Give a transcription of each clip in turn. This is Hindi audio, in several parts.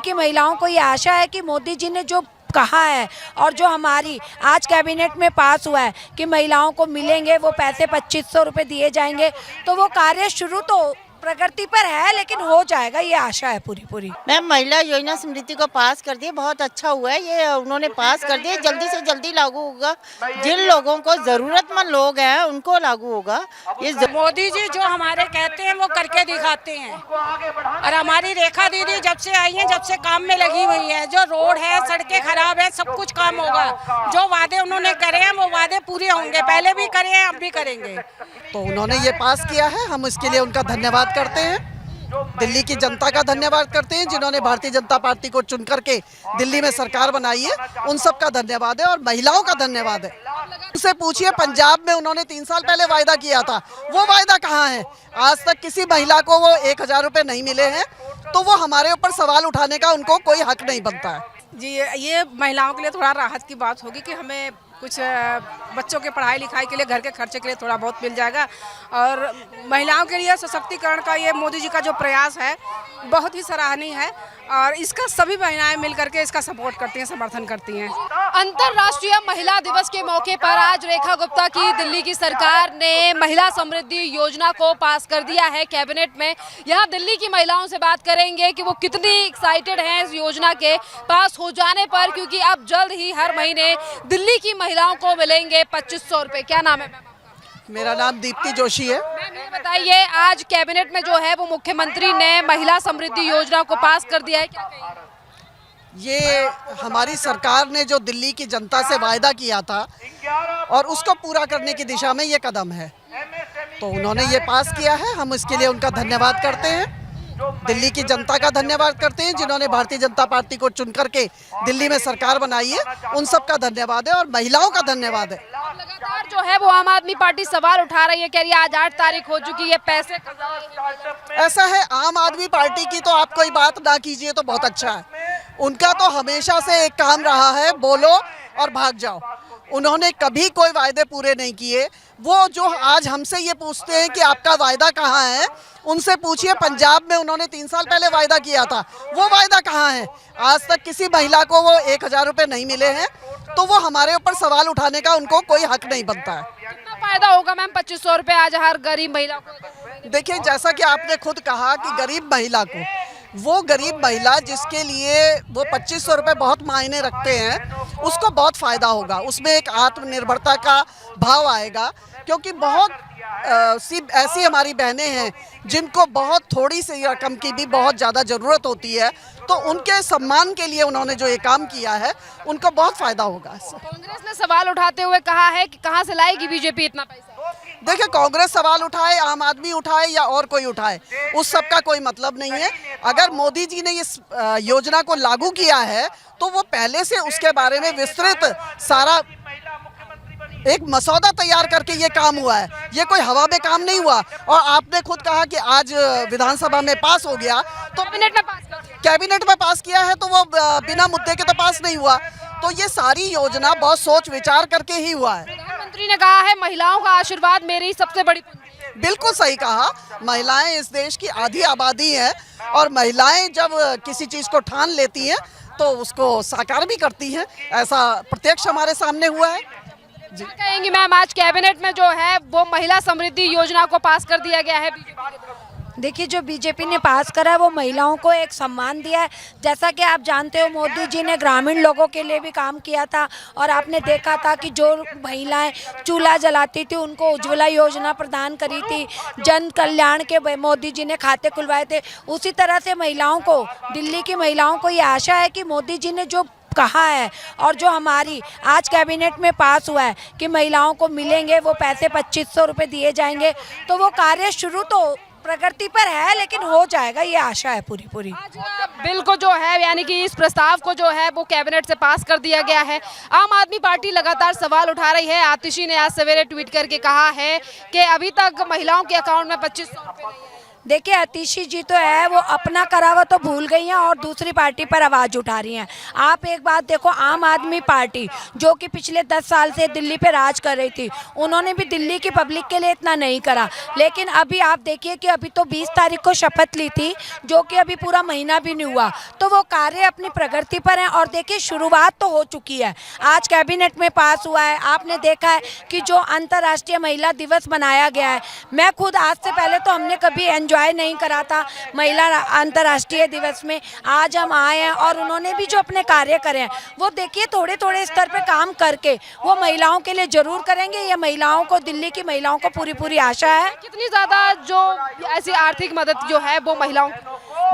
की महिलाओं को ये आशा है कि मोदी जी ने जो कहा है और जो हमारी आज कैबिनेट में पास हुआ है कि महिलाओं को मिलेंगे वो पैसे 2500 रुपये दिए जाएंगे, तो वो कार्य शुरू तो प्रगति पर है लेकिन हो जाएगा, ये आशा है पूरी पूरी। मैम, महिला योजना स्मृति को पास कर दिए, बहुत अच्छा हुआ है ये, उन्होंने पास कर दिए, जल्दी से जल्दी लागू होगा। जिन लोगों को जरूरतमंद लोग हैं उनको लागू होगा ये। मोदी जी जो हमारे कहते हैं वो करके दिखाते हैं, और हमारी रेखा दीदी जब से आई हैं, जब से काम में लगी हुई है, जो रोड है, सड़कें खराब है, सब कुछ काम होगा। जो वादे उन्होंने करे हैं वो वादे पूरे होंगे, पहले भी करे हैं, अब भी करेंगे। तो उन्होंने ये पास किया है, हम इसके लिए उनका धन्यवाद करते हैं। दिल्ली की जनता का धन्यवाद करते हैं जिन्होंने भारतीय जनता पार्टी को चुन करके दिल्ली में सरकार बनाई है, उन सब का धन्यवाद है और महिलाओं का धन्यवाद है। उनसे पूछिए, पंजाब में उन्होंने 3 साल पहले वायदा किया था, वो वायदा कहाँ है? आज तक किसी महिला को वो 1000 रुपये नहीं मिले हैं, तो वो हमारे ऊपर सवाल उठाने का उनको कोई हक नहीं बनता है। जी, ये महिलाओं के लिए थोड़ा राहत की बात होगी कि हमें कुछ बच्चों के पढ़ाई लिखाई के लिए, घर के खर्चे के लिए थोड़ा बहुत मिल जाएगा। और महिलाओं के लिए सशक्तिकरण का ये मोदी जी का जो प्रयास है बहुत ही सराहनीय है, और इसका सभी महिलाएं मिलकर के इसका सपोर्ट करती हैं, समर्थन करती हैं। अंतर्राष्ट्रीय महिला दिवस के मौके पर आज रेखा गुप्ता की दिल्ली की सरकार ने महिला समृद्धि योजना को पास कर दिया है कैबिनेट में। यहाँ दिल्ली की महिलाओं से बात करेंगे कि वो कितनी एक्साइटेड हैं इस योजना के पास हो जाने पर, क्योंकि अब जल्द ही हर महीने दिल्ली की महिलाओं को मिलेंगे 2500 रुपये। क्या नाम है मैम? मेरा नाम दीप्ति जोशी है। मैम, ये बताइए, आज कैबिनेट में जो है वो मुख्यमंत्री ने महिला समृद्धि योजना को पास कर दिया है, क्या कहेंगे? ये हमारी सरकार ने जो दिल्ली की जनता से वायदा किया था और उसको पूरा करने की दिशा में ये कदम है, तो उन्होंने ये पास किया है, हम इसके लिए उनका धन्यवाद करते हैं। दिल्ली की जनता का धन्यवाद करते हैं जिन्होंने भारतीय जनता पार्टी को चुन करके दिल्ली में सरकार बनाई है, उन सब का धन्यवाद है और महिलाओं का धन्यवाद है। लगातार जो है वो आम आदमी पार्टी सवाल उठा रही है, कह रही है आज 8 तारीख हो चुकी है, पैसे ऐसा है, आम आदमी पार्टी की तो आप कोई बात ना कीजिए तो बहुत अच्छा है। उनका तो हमेशा से एक काम रहा है, बोलो और भाग जाओ। उन्होंने कभी कोई वायदे पूरे नहीं किए। वो जो आज हमसे ये पूछते हैं कि आपका वायदा कहाँ है, उनसे पूछिए, पंजाब में उन्होंने 3 साल पहले वायदा किया था, वो वायदा कहाँ है? आज तक किसी महिला को वो 1000 रुपये नहीं मिले हैं, तो वो हमारे ऊपर सवाल उठाने का उनको कोई हक नहीं बनता है। कितना फायदा होगा मैम 2500 रुपये आज हर गरीब महिला को? देखिए, जैसा कि आपने खुद कहा कि गरीब महिला को, वो गरीब महिला जिसके लिए वो 2500 रुपये बहुत मायने रखते हैं, उसको बहुत फ़ायदा होगा। उसमें एक आत्मनिर्भरता का भाव आएगा, क्योंकि बहुत सी ऐसी हमारी बहनें हैं जिनको बहुत थोड़ी सी रकम की भी बहुत ज़्यादा ज़रूरत होती है, तो उनके सम्मान के लिए उन्होंने जो ये काम किया है उनको बहुत फ़ायदा होगा। कांग्रेस ने सवाल उठाते हुए कहा है कि कहाँ से लाएगी बीजेपी इतना पैसा? देखिए, कांग्रेस सवाल उठाए, आम आदमी उठाए या और कोई उठाए, उस सब का कोई मतलब नहीं है। अगर मोदी जी ने इस योजना को लागू किया है तो वो पहले से उसके बारे में विस्तृत सारा एक मसौदा तैयार करके ये काम हुआ है, ये कोई हवा में काम नहीं हुआ। और आपने खुद कहा कि आज विधानसभा में पास हो गया, तो कैबिनेट में पास किया है, तो वो बिना मुद्दे के तो पास नहीं हुआ। तो ये सारी योजना बहुत सोच विचार करके ही हुआ है। प्रधानमंत्री ने कहा है महिलाओं का आशीर्वाद मेरी सबसे बड़ी पूंजी। बिल्कुल सही कहा, महिलाएं इस देश की आधी आबादी है, और महिलाएं जब किसी चीज़ को ठान लेती हैं तो उसको साकार भी करती हैं, ऐसा प्रत्यक्ष हमारे सामने हुआ है। क्या कहेंगी मैम, आज कैबिनेट में जो है वो महिला समृद्धि योजना को पास कर दिया गया है बीजेपी? देखिए, जो बीजेपी ने पास करा है वो महिलाओं को एक सम्मान दिया है। जैसा कि आप जानते हो, मोदी जी ने ग्रामीण लोगों के लिए भी काम किया था, और आपने देखा था कि जो महिलाएं चूल्हा जलाती थी उनको उज्ज्वला योजना प्रदान करी थी, जन कल्याण के मोदी जी ने खाते खुलवाए थे। उसी तरह से महिलाओं को, दिल्ली की महिलाओं को ये आशा है कि मोदी जी ने जो कहा है और जो हमारी आज कैबिनेट में पास हुआ है कि महिलाओं को मिलेंगे वो पैसे 2500 रुपये दिए जाएंगे, तो वो कार्य शुरू तो प्रगति पर है लेकिन हो जाएगा, ये आशा है पूरी पूरी। आज बिल को जो है, यानी कि इस प्रस्ताव को जो है वो कैबिनेट से पास कर दिया गया है। आम आदमी पार्टी लगातार सवाल उठा रही है। आतिशी ने आज सवेरे ट्वीट करके कहा है कि अभी तक महिलाओं के अकाउंट में 2500 रुपये नहीं है। देखिए अतिशी जी तो है वो अपना करा हुआ तो भूल गई हैं और दूसरी पार्टी पर आवाज़ उठा रही हैं। आप एक बात देखो, आम आदमी पार्टी जो कि पिछले 10 साल से दिल्ली पे राज कर रही थी, उन्होंने भी दिल्ली की पब्लिक के लिए इतना नहीं करा। लेकिन अभी आप देखिए कि अभी तो 20 तारीख को शपथ ली थी, जो कि अभी पूरा महीना भी नहीं हुआ, तो वो कार्य अपनी प्रगति पर हैं। और देखिए शुरुआत तो हो चुकी है, आज कैबिनेट में पास हुआ है। आपने देखा है कि जो अंतर्राष्ट्रीय महिला दिवस मनाया गया है, मैं खुद आज से पहले तो हमने कभी एंजॉय नहीं करा था महिला अंतर्राष्ट्रीय दिवस में। आज हम आए हैं और उन्होंने भी जो अपने कार्य करे हैं वो देखिए थोड़े थोड़े स्तर पे काम करके वो महिलाओं के लिए जरूर करेंगे। ये महिलाओं को, दिल्ली की महिलाओं को पूरी पूरी आशा है। कितनी ज्यादा जो ऐसी आर्थिक मदद जो है वो महिलाओं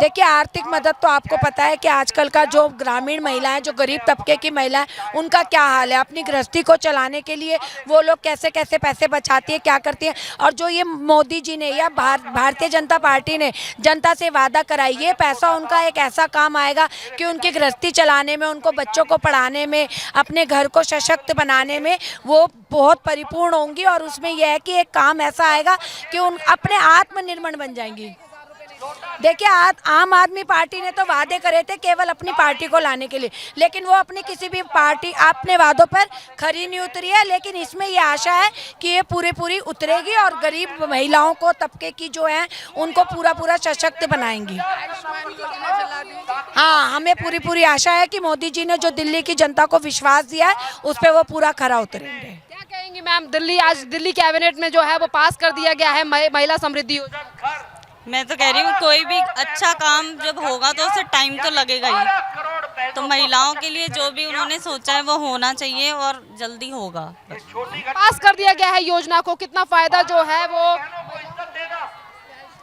देखिए आर्थिक मदद तो आपको पता है कि आजकल का जो ग्रामीण महिलाएं, जो गरीब तबके की महिलाएं, उनका क्या हाल है। अपनी गृहस्थी को चलाने के लिए वो लोग कैसे कैसे पैसे बचाती है, क्या करती है। और जो ये मोदी जी ने या भारतीय जनता पार्टी ने जनता से वादा कराई, ये पैसा उनका एक ऐसा काम आएगा कि उनकी गृहस्थी चलाने में, उनको बच्चों को पढ़ाने में, अपने घर को सशक्त बनाने में वो बहुत परिपूर्ण होंगी। और उसमें यह है कि एक काम ऐसा आएगा कि उन अपने आत्मनिर्भर बन जाएंगी। देखिए आम आदमी पार्टी ने तो वादे करे थे केवल अपनी पार्टी को लाने के लिए, लेकिन वो अपनी किसी भी पार्टी अपने वादों पर खरी नहीं उतरी है। लेकिन इसमें ये आशा है कि ये पूरी उतरेगी और गरीब महिलाओं को, तबके की जो है, उनको पूरा सशक्त बनाएंगी। हाँ, हमें पूरी आशा है कि मोदी जी ने जो दिल्ली की जनता को विश्वास दिया है उस पर वो पूरा खरा उतरेंगे। क्या कहेंगी मैम, आज दिल्ली कैबिनेट में जो है वो पास कर दिया गया है महिला समृद्धि योजना? मैं तो कह रही हूँ कोई भी अच्छा काम जब होगा तो उसे टाइम तो लगेगा ही, तो महिलाओं के लिए जो भी उन्होंने सोचा है वो होना चाहिए और जल्दी होगा। पास कर दिया गया है योजना को, कितना फायदा जो है वो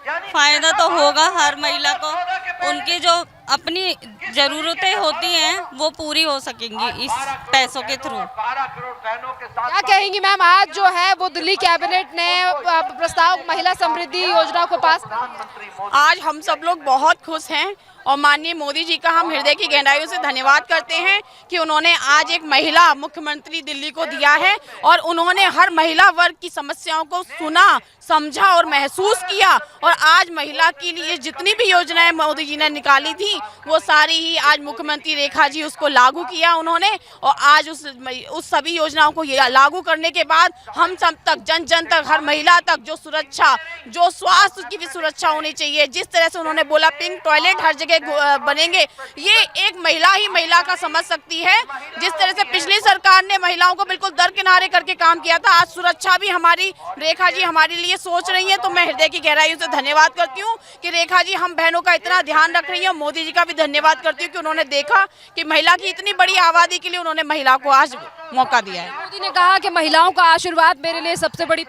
फायदा तो होगा हर महिला को, उनकी जो अपनी ज़रूरतें होती हैं वो पूरी हो सकेंगी इस पैसों के थ्रू। क्या कहेंगी मैम, आज जो है वो दिल्ली कैबिनेट ने प्रस्ताव महिला समृद्धि योजना को पास किया? आज हम सब लोग बहुत खुश हैं और माननीय मोदी जी का हम हृदय की गहराइयों से धन्यवाद करते हैं कि उन्होंने आज एक महिला मुख्यमंत्री दिल्ली को दिया है और उन्होंने हर महिला वर्ग की समस्याओं को सुना, समझा और महसूस किया। और आज महिला के लिए जितनी भी योजनाएं मोदी जी ने निकाली थी वो सारी ही आज मुख्यमंत्री रेखा जी उसको लागू किया उन्होंने। और आज उस सभी योजनाओं को लागू करने के बाद हम सब तक, जन जन तक, हर महिला तक जो सुरक्षा, जो स्वास्थ्य की भी सुरक्षा होनी चाहिए, जिस तरह से उन्होंने बोला पिंक टॉयलेट हर जगह बनेंगे, ये एक महिला ही महिला का समझ सकती है। जिस तरह से पिछली सरकार ने महिलाओं को बिल्कुल दरकिनारे करके काम किया था, आज सुरक्षा भी हमारी रेखा जी हमारे लिए सोच रही है। तो मैं हृदय की गहराइयों से धन्यवाद करती हूँ कि रेखा जी हम बहनों का इतना ध्यान रख रही है। मोदी जी का भी धन्यवाद करती हूँ कि उन्होंने देखा कि महिला की इतनी बड़ी आबादी के लिए उन्होंने महिला को आज मौका दिया है। मोदी ने कहा कि महिलाओं का आशीर्वाद मेरे लिए सबसे बड़ी।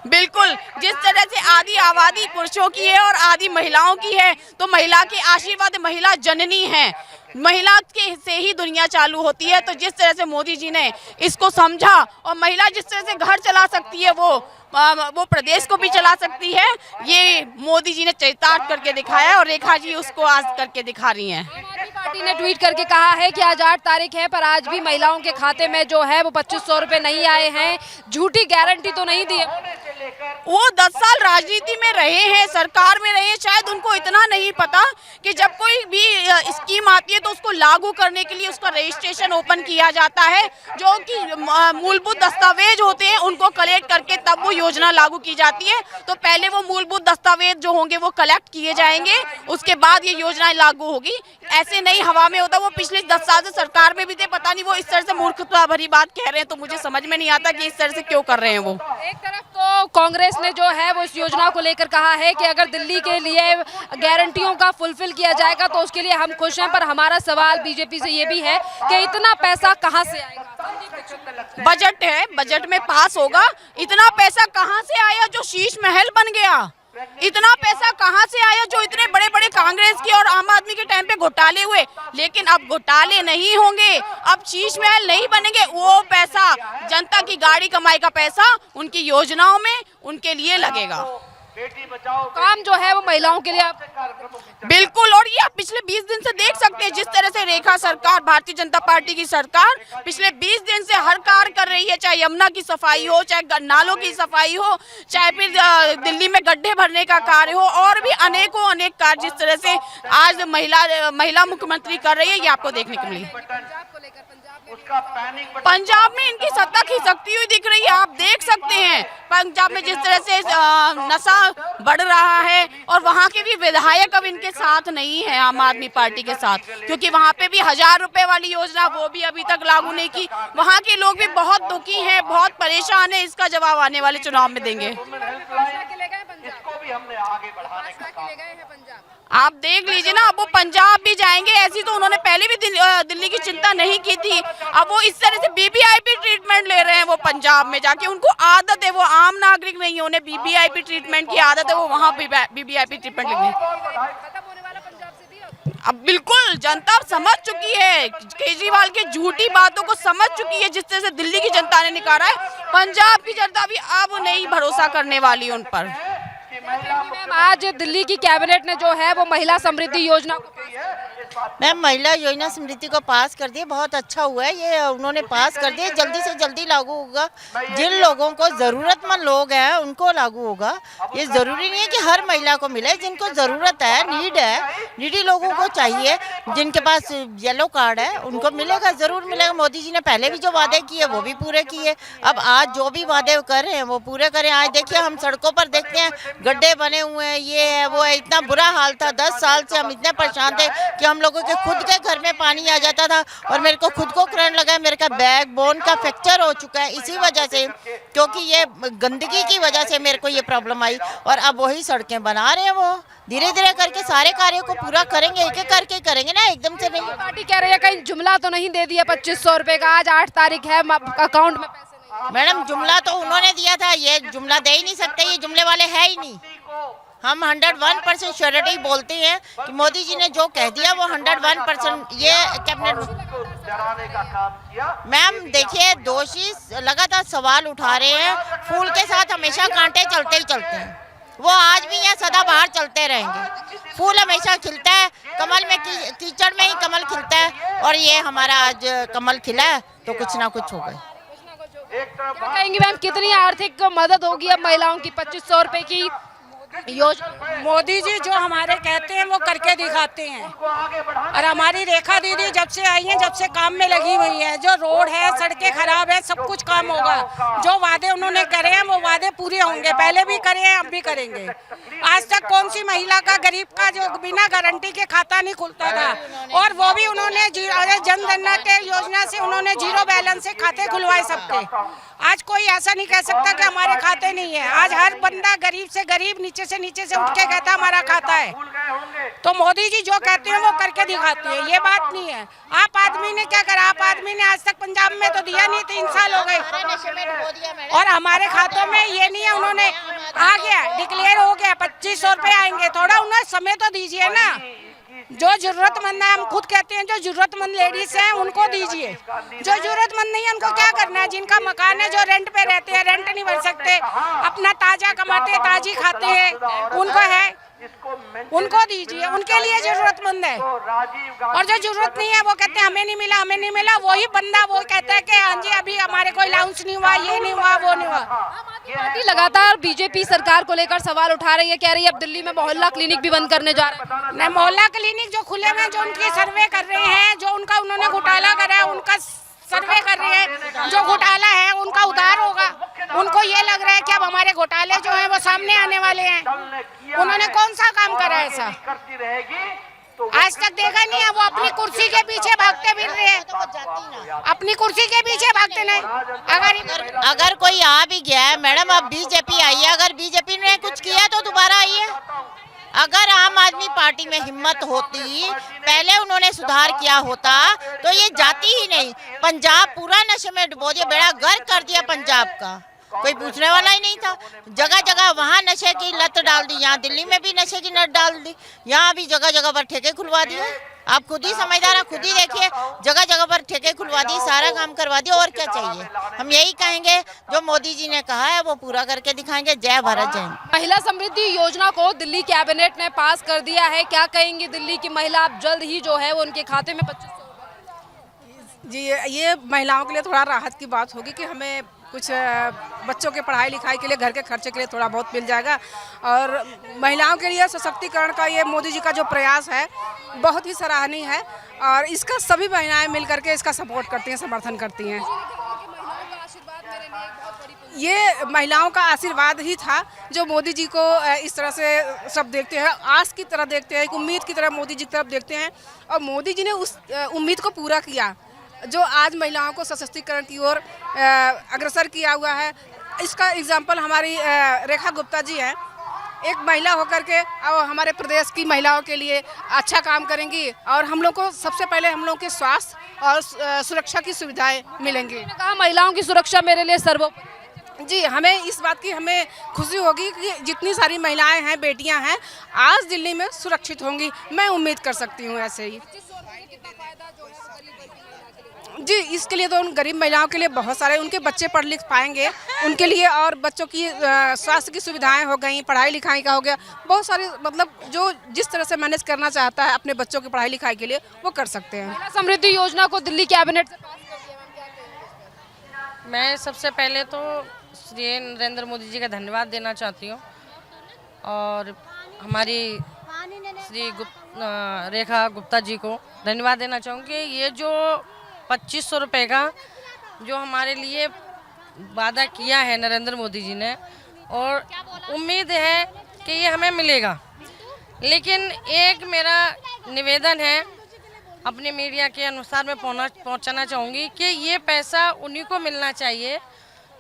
बिल्कुल, जिस तरह से आधी आबादी पुरुषों की है और आधी महिलाओं की है, तो महिला के आशीर्वाद, महिला जननी है, महिला के से ही दुनिया चालू होती है। तो जिस तरह से मोदी जी ने इसको समझा और महिला जिस तरह से घर चला सकती है वो प्रदेश को भी चला सकती है, ये मोदी जी ने चरितार्थ करके दिखाया और रेखा जी उसको आज करके दिखा रही हैं। आम आदमी पार्टी ने ट्वीट करके कहा है कि आज 8 तारीख है पर आज भी महिलाओं के खाते में जो है वो 2500 रुपए नहीं आए हैं। झूठी गारंटी तो नहीं दी है? वो 10 साल राजनीति में रहे हैं, सरकार में रहे हैं, शायद उनको इतना नहीं पता कि जब कोई भी स्कीम आती है तो उसको लागू करने के लिए उसका रजिस्ट्रेशन ओपन किया जाता है, जो कि मूलभूत दस्तावेज होते हैं उनको कलेक्ट करके तब वो योजना लागू की जाती है। तो पहले वो मूलभूत दस्तावेज जो होंगे वो कलेक्ट किए जाएंगे, उसके बाद ये योजना लागू होगी। ऐसे नहीं हवा में होता। वो पिछले 10 साल से सरकार में भी थे, पता नहीं वो इस तरह से मूर्खता भरी बात कह रहे हैं, तो मुझे समझ में नहीं आता कि इस तरह से क्यों कर रहे हैं वो। एक तरफ तो कांग्रेस ने जो है वो इस योजना को लेकर कहा है कि अगर दिल्ली के लिए गारंटियों का फुलफिल किया जाएगा तो उसके लिए हम खुश हैं, पर हमारा सवाल बीजेपी से ये भी है कि इतना पैसा कहां से आएगा? बजट है, बजट में पास होगा, इतना पैसा कहां से आया जो शीश महल बन गया? इतना पैसा कहां से आया जो इतने बड़े बड़े कांग्रेस के और आम आदमी के टाइम पे घोटाले हुए? लेकिन अब घोटाले नहीं होंगे, अब शीश महल नहीं बनेंगे। वो पैसा जनता की गाड़ी कमाई का पैसा उनकी योजनाओं में उनके लिए लगेगा। काम जो है वो महिलाओं के लिए आप बिल्कुल। और ये आप पिछले 20 दिन से देख सकते हैं जिस तरह से रेखा सरकार, भारतीय जनता पार्टी की सरकार पिछले 20 दिन से हर कार्य कर रही है, चाहे यमुना की सफाई हो, चाहे नालों की सफाई हो, चाहे फिर दिल्ली में गड्ढे भरने का कार्य हो, और भी अनेकों अनेक कार्य जिस तरह से आज महिला मुख्यमंत्री कर रही है, ये आपको देखने को मिली। पंजाब में इनकी सत्ता खिसकती हुई दिख रही है। आप देख सकते हैं पंजाब में जिस तरह से नशा बढ़ रहा है, और वहाँ के भी विधायक अब इनके साथ नहीं है आम आदमी पार्टी के साथ, क्योंकि वहाँ पे भी 1000 रुपए वाली योजना वो भी अभी तक लागू नहीं की। वहाँ के लोग भी बहुत दुखी हैं, बहुत परेशान है। इसका जवाब आने वाले चुनाव में देंगे। आप देख लीजिए ना, अब वो पंजाब भी जाएंगे। ऐसी तो उन्होंने पहले भी दिल्ली की चिंता नहीं की थी। अब वो इस तरह से बीबीआईपी ट्रीटमेंट ले रहे हैं वो पंजाब में जाके। उनको आदत है, वो आम नागरिक नहीं है, उन्हें बीबीआईपी ट्रीटमेंट की आदत है, वो वहाँ बीबीआईपी ट्रीटमेंट लेंगे। अब बिल्कुल जनता समझ चुकी है, केजरीवाल की झूठी बातों को समझ चुकी है। जिस तरह से दिल्ली की जनता ने निकाला है, पंजाब की जनता भी अब नहीं भरोसा करने वाली उन पर। मैम आज दिल्ली की कैबिनेट ने जो है वो महिला समृद्धि योजना मैम महिला योजना समृद्धि को पास कर दिए, बहुत अच्छा हुआ है ये उन्होंने पास कर दिए। जल्दी से जल्दी लागू होगा। जिन लोगों को ज़रूरतमंद लोग हैं उनको लागू होगा। ये ज़रूरी नहीं है कि हर महिला को मिले, जिनको ज़रूरत है, नीड है, नीडी लोगों को चाहिए, जिनके पास येलो कार्ड है उनको मिलेगा, ज़रूर मिलेगा। मोदी जी ने पहले भी जो वादे किए वो भी पूरे किए। अब आज जो भी वादे कर रहे हैं वो पूरे करें। आज देखिए हम सड़कों पर देखते हैं गड्ढे बने हुए हैं, ये है वो है, इतना बुरा हाल था। 10 साल से हम इतने परेशान थे कि हम लोगों के खुद के घर में पानी आ जाता था, और मेरे को खुद को करंट लगा है। मेरे का बैक बोन का फ्रैक्चर हो चुका है इसी वजह से, क्योंकि ये गंदगी की वजह से मेरे को ये प्रॉब्लम आई। और अब वही सड़कें बना रहे हैं, वो धीरे धीरे करके सारे कार्यों को पूरा करेंगे, एक एक करके करेंगे ना, एकदम से नहीं। पार्टी कह रही है कहीं जुमला तो नहीं दे दिया 2500 रुपए का। आज 8 तारीख है, अकाउंट में पैसे नहीं। मैडम जुमला तो उन्होंने दिया था, ये जुमला दे ही नहीं सकते, ये जुमले वाले है ही नहीं। हम 101% श्योरिटी बोलते हैं कि मोदी जी ने जो कह दिया वो 101% ये कैबिनेट। मैम देखिए दोषी लगातार सवाल उठा रहे हैं, फूल के साथ हमेशा कांटे चलते ही चलते हैं। वो आज भी यहाँ सदा बाहर चलते रहेंगे। फूल हमेशा खिलता है, कमल में कीचड़ में ही कमल खिलता है, और ये हमारा आज कमल खिला है तो कुछ ना कुछ हो गया। क्या कहेंगे मैम, कितनी आर्थिक मदद होगी अब महिलाओं की 2500 रुपए की योजना? मोदी जी जो हमारे कहते हैं वो करके दिखाते हैं। और हमारी रेखा दीदी जब से आई हैं, जब से काम में लगी हुई है, जो रोड है, सड़कें खराब है, सब कुछ काम होगा। जो वादे उन्होंने करे हैं वो वादे पूरे होंगे, पहले भी करे हैं, अब भी करेंगे। आज तक कौन सी महिला का, गरीब का जो बिना गारंटी के खाता नहीं खुलता था, और वो भी उन्होंने जन धन के योजना से उन्होंने 0 बैलेंस से खाते खुलवाए सबके। आज कोई ऐसा नहीं कह सकता कि हमारे खाते नहीं है। आज हर बंदा गरीब से गरीब, नीचे से उठ के कहता हमारा खाता है। तो मोदी जी जो कहते हैं वो करके दिखाते हैं, ये बात नहीं है। आप आदमी ने क्या करा? आप आदमी ने आज तक पंजाब में तो दिया नहीं, 3 साल हो गए, और हमारे खातों में ये नहीं है। उन्होंने आ गया, डिक्लेयर हो गया, 2500 रुपए आएंगे। थोड़ा उन्हें समय तो दीजिए ना। जो जरूरतमंद है, हम खुद कहते हैं जो जरूरतमंद लेडीज हैं उनको दीजिए। जो जरूरतमंद नहीं है उनको क्या करना है? जिनका मकान है, जो रेंट पे रहते हैं, रेंट नहीं भर सकते, अपना ताजा कमाते हैं, ताजी खाते हैं, उनको है, उनको दीजिए। उनके लिए जरूरतमंद है। और जो जरूरत नहीं है वो कहते हैं हमें नहीं मिला, हमें नहीं मिला। वही बंदा वो कहता है कि हाँ जी अभी हमारे कोई अलाउंस नहीं हुआ, ये नहीं हुआ, वो नहीं हुआ। पार्टी लगातार बीजेपी सरकार को लेकर सवाल उठा रही है, कह रही है अब दिल्ली में मोहल्ला क्लिनिक भी बंद करने जा रहा है। नहीं, मोहल्ला क्लिनिक जो खुले हुए हैं, जो उनकी सर्वे कर रहे हैं, जो उनका उन्होंने घोटाला करा है उनका सर्वे कर रहे हैं, जो घोटाला है उनका उधार होगा। उनको ये लग रहा है कि अब हमारे घोटाले जो हैं वो सामने आने वाले हैं। उन्होंने कौन सा काम करा है ऐसा? आज तक देखा नहीं है। वो अपनी कुर्सी के पीछे भागते फिर रहे हैं, अपनी कुर्सी के पीछे भागते नहीं। अगर कोई आ भी गया है मैडम, अब बीजेपी आई है, अगर बीजेपी ने कुछ किया तो दोबारा आई है। अगर आम आदमी पार्टी में हिम्मत होती, पहले उन्होंने सुधार किया होता तो ये जाती ही नहीं। पंजाब पूरा नशे में डुबो दिया, बेड़ा गर्क कर दिया पंजाब का, कोई पूछने वाला ही नहीं था। जगह जगह वहाँ नशे की लत डाल दी, यहाँ दिल्ली में भी नशे की लत डाल दी, यहाँ भी जगह जगह पर ठेके खुलवा दिए। आप खुद ही समझदार हैं, खुद ही देखिए, जगह जगह पर ठेके खुलवा दिए, सारा काम करवा दिया, और क्या चाहिए। हम यही कहेंगे जो मोदी जी ने कहा है वो पूरा करके दिखाएंगे। जय भारत, जय हिंद। महिला समृद्धि योजना को दिल्ली कैबिनेट ने पास कर दिया है, क्या कहेंगी दिल्ली की महिला अब जल्द ही जो है वो उनके खाते में 2500 जी, ये महिलाओं के लिए थोड़ा राहत की बात होगी कि हमें कुछ बच्चों के पढ़ाई लिखाई के लिए, घर के खर्चे के लिए थोड़ा बहुत मिल जाएगा। और महिलाओं के लिए सशक्तिकरण का ये मोदी जी का जो प्रयास है बहुत ही सराहनीय है, और इसका सभी महिलाएं मिल करके इसका सपोर्ट करती हैं, समर्थन करती हैं। ये महिलाओं का आशीर्वाद ही था जो मोदी जी को इस तरह से सब देखते हैं, आस की तरह देखते हैं, एक उम्मीद की तरह मोदी जी की तरफ देखते हैं, और मोदी जी ने उस उम्मीद को पूरा किया जो आज महिलाओं को सशक्तिकरण की ओर अग्रसर किया हुआ है। इसका एग्जाम्पल हमारी रेखा गुप्ता जी हैं। एक महिला होकर के और हमारे प्रदेश की महिलाओं के लिए अच्छा काम करेंगी, और हम लोग को सबसे पहले हम लोग के स्वास्थ्य और सुरक्षा की सुविधाएं मिलेंगी। कहा महिलाओं की सुरक्षा मेरे लिए सर्वोपरि। जी, हमें इस बात की हमें खुशी होगी कि जितनी सारी महिलाएं हैं, बेटियां हैं, आज दिल्ली में सुरक्षित होंगी। मैं उम्मीद कर सकती हूँ ऐसे ही। जी, इसके लिए तो उन गरीब महिलाओं के लिए बहुत सारे, उनके बच्चे पढ़ लिख पाएंगे उनके लिए, और बच्चों की स्वास्थ्य की सुविधाएं हो गई, पढ़ाई लिखाई का हो गया, बहुत सारी, मतलब जो जिस तरह से मैनेज करना चाहता है अपने बच्चों की पढ़ाई लिखाई के लिए वो कर सकते हैं। महिला समृद्धि योजना को दिल्ली कैबिनेट से पास कर दिया। मैं सबसे पहले तो श्री नरेंद्र मोदी जी का धन्यवाद देना चाहती हूँ, और हमारी श्री रेखा गुप्ता जी को धन्यवाद देना चाहूँगी। ये जो 2500 रुपये का जो हमारे लिए वादा किया है नरेंद्र मोदी जी ने, और उम्मीद है कि ये हमें मिलेगा। लेकिन एक मेरा निवेदन है, अपने मीडिया के अनुसार मैं पहुंचाना चाहूँगी कि ये पैसा उन्हीं को मिलना चाहिए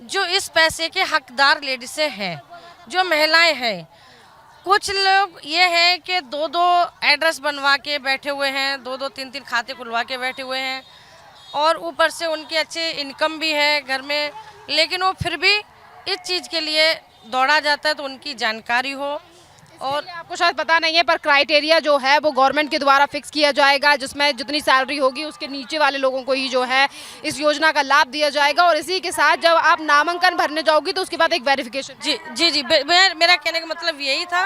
जो इस पैसे के हकदार लेडीसें हैं, जो महिलाएं हैं। कुछ लोग ये हैं कि 2-2 एड्रेस बनवा के बैठे हुए हैं, 2-2 3-3 खाते खुलवा के बैठे हुए हैं, और ऊपर से उनकी अच्छी इनकम भी है घर में, लेकिन वो फिर भी इस चीज़ के लिए दौड़ा जाता है, तो उनकी जानकारी हो। और आपको शायद पता नहीं है, पर क्राइटेरिया जो है वो गवर्नमेंट के द्वारा फिक्स किया जाएगा, जिसमें जितनी सैलरी होगी उसके नीचे वाले लोगों को ही जो है इस योजना का लाभ दिया जाएगा। और इसी के साथ जब आप नामांकन भरने जाओगी तो उसके बाद एक वेरिफिकेशन। जी, मेरा कहने का मतलब यही था,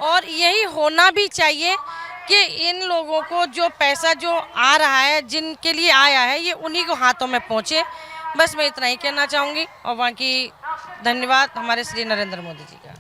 और यही होना भी चाहिए कि इन लोगों को जो पैसा जो आ रहा है, जिनके लिए आया है, ये उन्हीं को हाथों में पहुँचे। बस मैं इतना ही कहना चाहूँगी, और बाकी धन्यवाद हमारे श्री नरेंद्र मोदी जी का।